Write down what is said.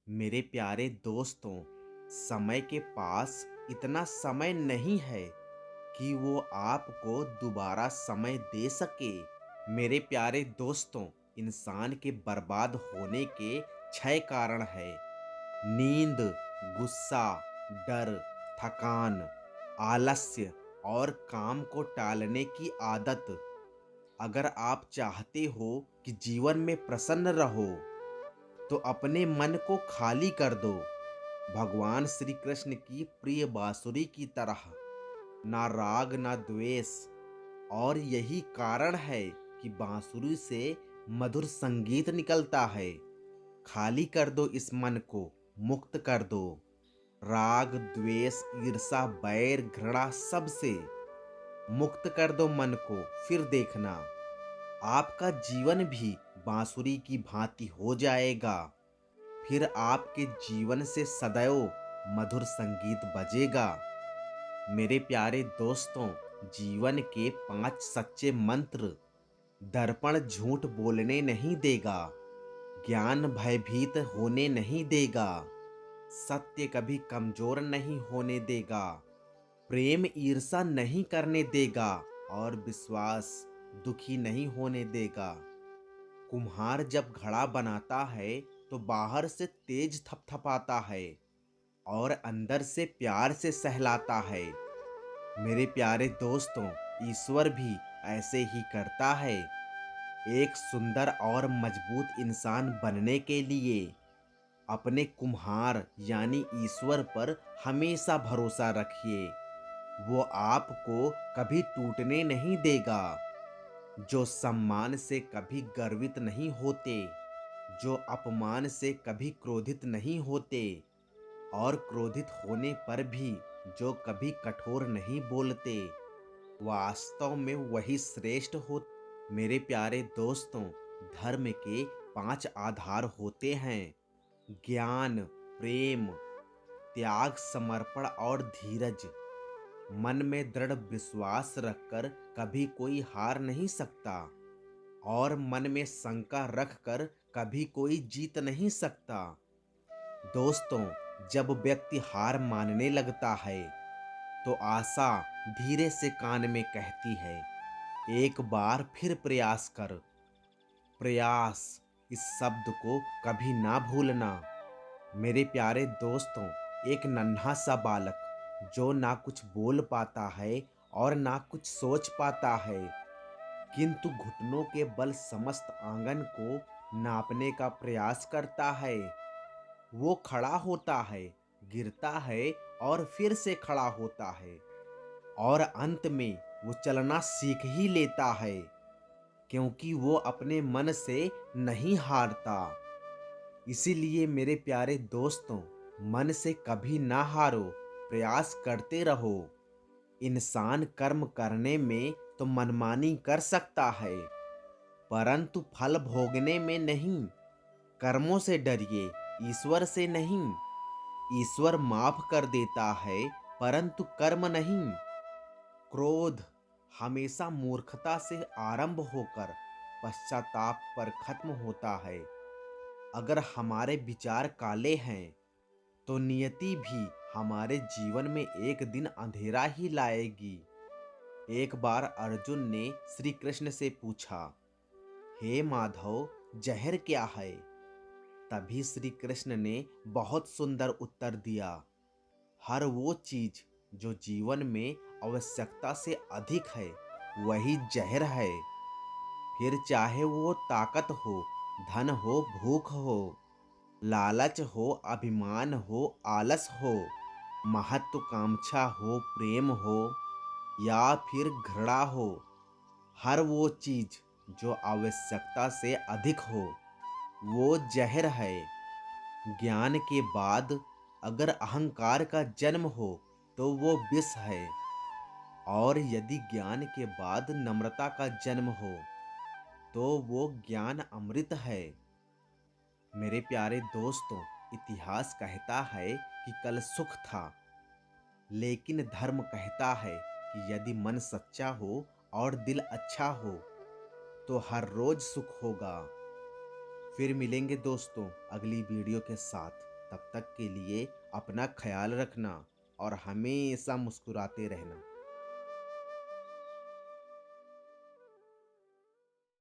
मेरे प्यारे दोस्तों, समय के पास इतना समय नहीं है कि वो आपको दोबारा समय दे सके। मेरे प्यारे दोस्तों, इंसान के बर्बाद होने के 6 कारण हैं। नींद, गुस्सा, डर, थकान, आलस्य और काम को टालने की आदत। अगर आप चाहते हो कि जीवन में प्रसन्न रहो, तो अपने मन को खाली कर दो। भगवान श्री कृष्ण की प्रिय बांसुरी की तरह, ना राग ना द्वेष। और यही कारण है कि बांसुरी से मधुर संगीत निकलता है। खाली कर दो इस मन को, मुक्त कर दो राग द्वेष ईर्षा बैर घृणा सबसे। मुक्त कर दो मन को, फिर देखना आपका जीवन भी बांसुरी की भांति हो जाएगा। फिर आपके जीवन से सदैव मधुर संगीत बजेगा। मेरे प्यारे दोस्तों, जीवन के 5 सच्चे मंत्र। दर्पण झूठ बोलने नहीं देगा, ज्ञान भयभीत होने नहीं देगा, सत्य कभी कमजोर नहीं होने देगा, प्रेम ईर्षा नहीं करने देगा और विश्वास दुखी नहीं होने देगा। कुम्हार जब घड़ा बनाता है तो बाहर से तेज थपथपाता है और अंदर से प्यार से सहलाता है। मेरे प्यारे दोस्तों, ईश्वर भी ऐसे ही करता है। एक सुंदर और मजबूत इंसान बनने के लिए अपने कुम्हार यानी ईश्वर पर हमेशा भरोसा रखिए। वो आपको कभी टूटने नहीं देगा। जो सम्मान से कभी गर्वित नहीं होते, जो अपमान से कभी क्रोधित नहीं होते और क्रोधित होने पर भी जो कभी कठोर नहीं बोलते, वास्तव में वही श्रेष्ठ हो। मेरे प्यारे दोस्तों, धर्म के 5 आधार होते हैं। ज्ञान, प्रेम, त्याग, समर्पण और धीरज। मन में दृढ़ विश्वास रखकर कभी कोई हार नहीं सकता और मन में शंका रखकर कभी कोई जीत नहीं सकता। दोस्तों, जब व्यक्ति हार मानने लगता है तो आशा धीरे से कान में कहती है, एक बार फिर प्रयास कर। प्रयास, इस शब्द को कभी ना भूलना। मेरे प्यारे दोस्तों, एक नन्हा सा बालक जो ना कुछ बोल पाता है और ना कुछ सोच पाता है, किंतु घुटनों के बल समस्त आंगन को नापने का प्रयास करता है। वो खड़ा होता है, गिरता है और फिर से खड़ा होता है और अंत में वो चलना सीख ही लेता है, क्योंकि वो अपने मन से नहीं हारता। इसीलिए मेरे प्यारे दोस्तों, मन से कभी ना हारो, प्रयास करते रहो। इंसान कर्म करने में तो मनमानी कर सकता है, परंतु फल भोगने में नहीं। कर्मों से डरिए, ईश्वर से नहीं। ईश्वर माफ कर देता है, परंतु कर्म नहीं। क्रोध हमेशा मूर्खता से आरंभ होकर पश्चाताप पर खत्म होता है। अगर हमारे विचार काले हैं तो नियति भी हमारे जीवन में एक दिन अंधेरा ही लाएगी। एक बार अर्जुन ने श्री कृष्ण से पूछा, हे माधव, जहर क्या है? तभी श्री कृष्ण ने बहुत सुंदर उत्तर दिया, हर वो चीज जो जीवन में आवश्यकता से अधिक है वही जहर है। फिर चाहे वो ताकत हो, धन हो, भूख हो, लालच हो, अभिमान हो, आलस हो, महत्वाकांक्षा हो, प्रेम हो या फिर घृणा हो, हर वो चीज जो आवश्यकता से अधिक हो वो जहर है। ज्ञान के बाद अगर अहंकार का जन्म हो तो वो विष है, और यदि ज्ञान के बाद नम्रता का जन्म हो तो वो ज्ञान अमृत है। मेरे प्यारे दोस्तों, इतिहास कहता है कि कल सुख था, लेकिन धर्म कहता है कि यदि मन सच्चा हो और दिल अच्छा हो तो हर रोज सुख होगा। फिर मिलेंगे दोस्तों अगली वीडियो के साथ। तब तक के लिए अपना ख्याल रखना और हमेशा मुस्कुराते रहना।